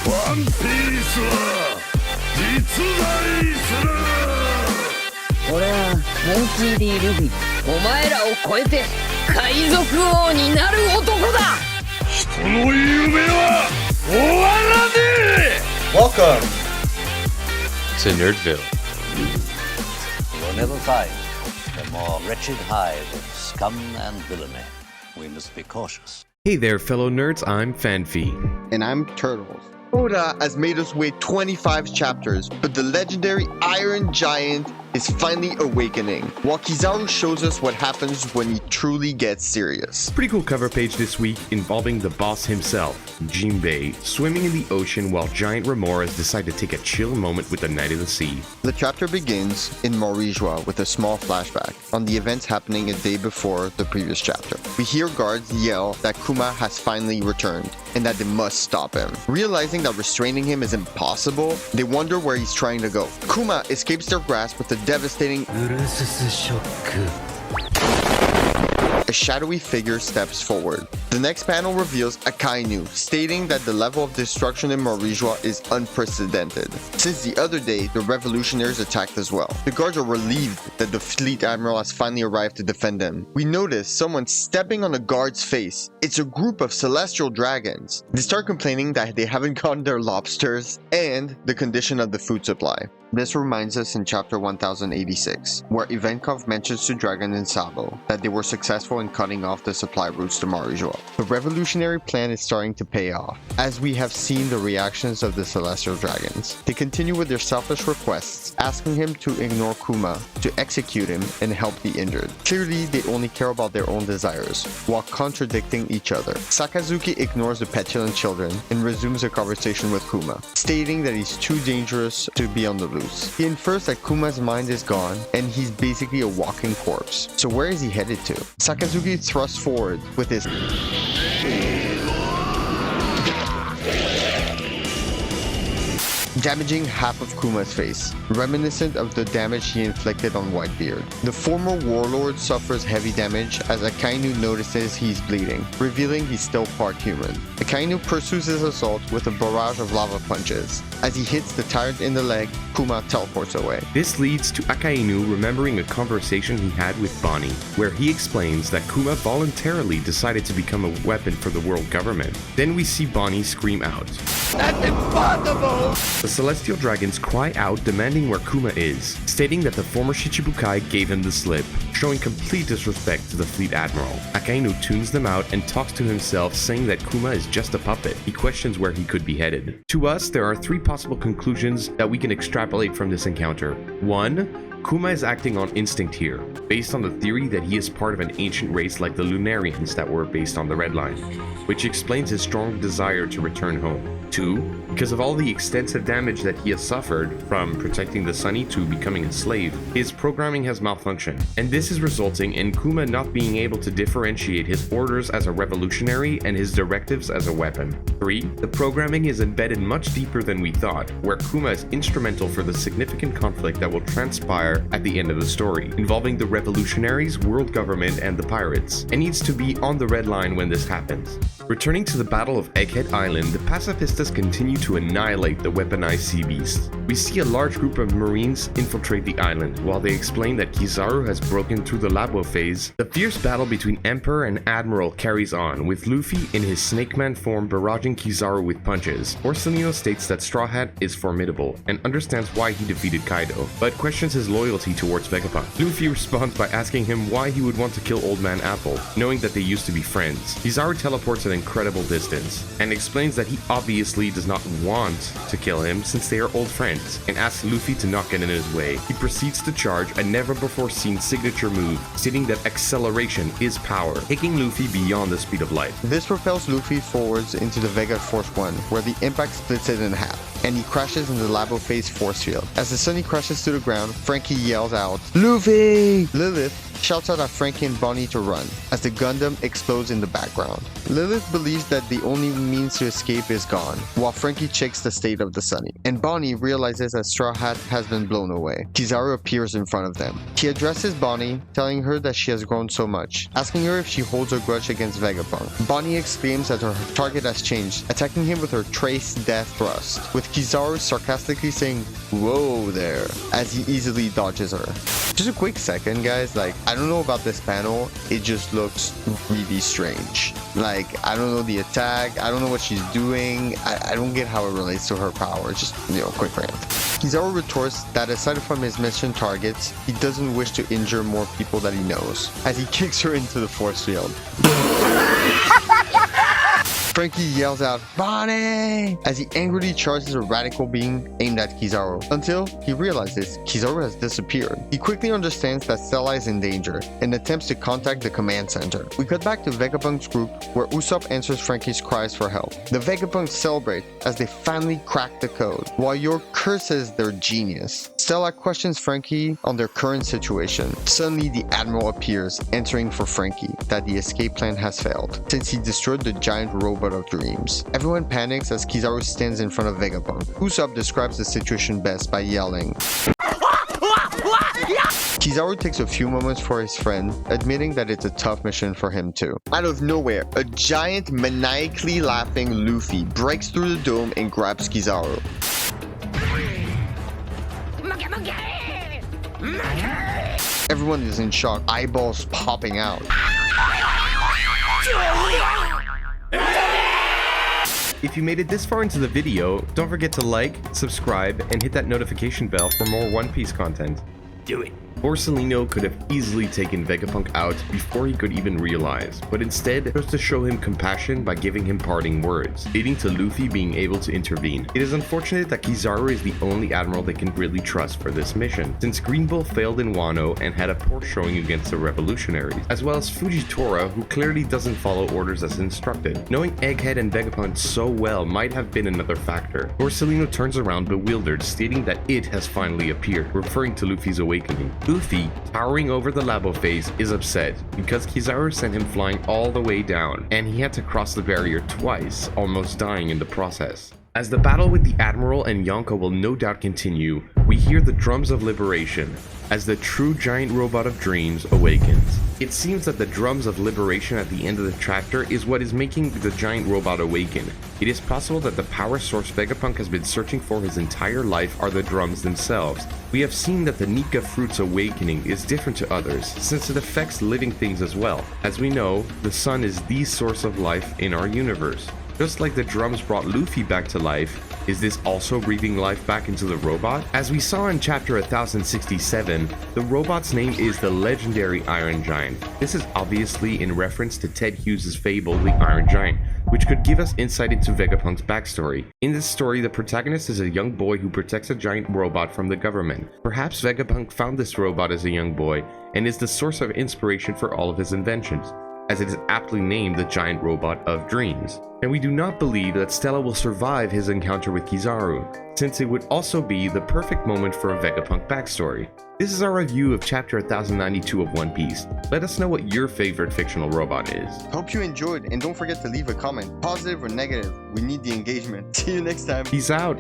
ワンピースは実在する。俺はモンキー D ルフィ、お前らを超えて海賊王になる男だ。人の夢は終わらねえ。 Welcome to Nerdville. We'll never find a more wretched hive of scum and villainy. We must be cautious. Hey there, fellow nerds, I'm Fanfi. And I'm Turtles. Oda has made us wait 25 chapters, but the legendary Iron Giant is finally awakening, while Kizaru shows us what happens when he truly gets serious. Pretty cool cover page this week involving the boss himself, Jinbei, swimming in the ocean while giant remoras decide to take a chill moment with the Knight of the Sea. The chapter begins in Morijua with a small flashback on the events happening a day before the previous chapter. We hear guards yell that Kuma has finally returned and that they must stop him. Realizing that restraining him is impossible, they wonder where he's trying to go. Kuma escapes their grasp with a devastating a shadowy figure steps forward. The next panel reveals Akainu, stating that the level of destruction in Morijua is unprecedented. Since the other day, the revolutionaries attacked as well. The guards are relieved that the fleet admiral has finally arrived to defend them. We notice someone stepping on a guard's face. It's a group of celestial dragons. They start complaining that they haven't gotten their lobsters and the condition of the food supply. This reminds us in chapter 1086, where Ivankov mentions to Dragon and Sabo that they were successful in cutting off the supply routes to Morijua. The revolutionary plan is starting to pay off, as we have seen the reactions of the Celestial Dragons. They continue with their selfish requests, asking him to ignore Kuma, to execute him, and help the injured. Clearly, they only care about their own desires, while contradicting each other. Sakazuki ignores the petulant children and resumes a conversation with Kuma, stating that he's too dangerous to be on the loose. He infers that Kuma's mind is gone and he's basically a walking corpse. So where is he headed to? Sakazuki thrusts forward with his damaging half of Kuma's face, reminiscent of the damage he inflicted on Whitebeard. The former warlord suffers heavy damage as Akainu notices he's bleeding, revealing he's still part human. Akainu pursues his assault with a barrage of lava punches. As he hits the tyrant in the leg, Kuma teleports away. This leads to Akainu remembering a conversation he had with Bonnie, where he explains that Kuma voluntarily decided to become a weapon for the world government. Then we see Bonnie scream out, "That's impossible!" The Celestial Dragons cry out demanding where Kuma is, stating that the former Shichibukai gave him the slip, showing complete disrespect to the fleet admiral. Akainu tunes them out and talks to himself, saying that Kuma is just a puppet. He questions where he could be headed. To us, there are three possible conclusions that we can extrapolate from this encounter. 1. Kuma is acting on instinct here, based on the theory that he is part of an ancient race like the Lunarians that were based on the Red Line, which explains his strong desire to return home. 2. Because of all the extensive damage that he has suffered, from protecting the Sunny to becoming a slave, his programming has malfunctioned, and this is resulting in Kuma not being able to differentiate his orders as a revolutionary and his directives as a weapon. 3. The programming is embedded much deeper than we thought, where Kuma is instrumental for the significant conflict that will transpire at the end of the story, involving the revolutionaries, world government, and the pirates, and needs to be on the Red Line when this happens. Returning to the Battle of Egghead Island, the pacifistas continue to annihilate the weaponized sea beasts. We see a large group of marines infiltrate the island, while they explain that Kizaru has broken through the Labo phase. The fierce battle between Emperor and Admiral carries on, with Luffy in his Snake Man form barraging Kizaru with punches. Porcelino states that Straw Hat is formidable, and understands why he defeated Kaido, but questions his loyalty towards Vegapunk. Luffy responds by asking him why he would want to kill Old Man Apple, knowing that they used to be friends. Kizaru teleports an incredible distance, and explains that he obviously does not want to kill him since they are old friends, and asks Luffy to not get in his way. He proceeds to charge a never-before-seen signature move, stating that acceleration is power, taking Luffy beyond the speed of light. This propels Luffy forwards into the Vega Force 1, where the impact splits it in half, and he crashes in the Labo Phase force field. As the Sunny crashes to the ground, Frankie yells out, "Luffy!" Lilith shouts out at Frankie and Bonnie to run, as the Gundam explodes in the background. Lilith believes that the only means to escape is gone, while Frankie checks the state of the Sunny, and Bonnie realizes that Straw Hat has been blown away. Kizaru appears in front of them. He addresses Bonnie, telling her that she has grown so much, asking her if she holds a grudge against Vegapunk. Bonnie exclaims that her target has changed, attacking him with her Trace Death Thrust, with Kizaru sarcastically saying, "Whoa there," as he easily dodges her. Just a quick second, guys, like, I don't know about this panel, it just looks really strange. Like, I don't know the attack, I don't know what she's doing, I don't get how it relates to her power. Just, quick rant. Kizaru retorts that aside from his mission targets, he doesn't wish to injure more people that he knows, as he kicks her into the force field. Frankie yells out, "Bonnie!" as he angrily charges a radical beam aimed at Kizaru, until he realizes Kizaru has disappeared. He quickly understands that Stella is in danger and attempts to contact the command center. We cut back to Vegapunk's group, where Usopp answers Frankie's cries for help. The Vegapunks celebrate as they finally crack the code, while York curses their genius. Stella questions Frankie on their current situation. Suddenly, the Admiral appears, answering for Frankie that the escape plan has failed, since he destroyed the giant robot of dreams. Everyone panics as Kizaru stands in front of Vegapunk. Usopp describes the situation best by yelling. Kizaru takes a few moments for his friend, admitting that it's a tough mission for him too. Out of nowhere, a giant maniacally laughing Luffy breaks through the dome and grabs Kizaru. Everyone is in shock, eyeballs popping out. If you made it this far into the video, don't forget to like, subscribe, and hit that notification bell for more One Piece content. Do it! Borsalino could have easily taken Vegapunk out before he could even realize, but instead chose to show him compassion by giving him parting words, leading to Luffy being able to intervene. It is unfortunate that Kizaru is the only admiral they can really trust for this mission, since Green Bull failed in Wano and had a poor showing against the revolutionaries, as well as Fujitora, who clearly doesn't follow orders as instructed. Knowing Egghead and Vegapunk so well might have been another factor. Borsalino turns around bewildered, stating that it has finally appeared, referring to Luffy's awakening. Luffy, towering over the Labo phase, is upset because Kizaru sent him flying all the way down, and he had to cross the barrier twice, almost dying in the process. As the battle with the Admiral and Yonko will no doubt continue, we hear the drums of liberation, as the true giant robot of dreams awakens. It seems that the drums of liberation at the end of the chapter is what is making the giant robot awaken. It is possible that the power source Vegapunk has been searching for his entire life are the drums themselves. We have seen that the Nika Fruit's awakening is different to others, since it affects living things as well. As we know, the sun is the source of life in our universe. Just like the drums brought Luffy back to life, is this also breathing life back into the robot? As we saw in chapter 1067, the robot's name is the legendary Iron Giant. This is obviously in reference to Ted Hughes' fable, The Iron Giant, which could give us insight into Vegapunk's backstory. In this story, the protagonist is a young boy who protects a giant robot from the government. Perhaps Vegapunk found this robot as a young boy, and is the source of inspiration for all of his inventions, as it is aptly named the Giant Robot of Dreams. And we do not believe that Stella will survive his encounter with Kizaru, since it would also be the perfect moment for a Vegapunk backstory. This is our review of chapter 1092 of One Piece. Let us know what your favorite fictional robot is. Hope you enjoyed, and don't forget to leave a comment, positive or negative. We need the engagement. See you next time. Peace out!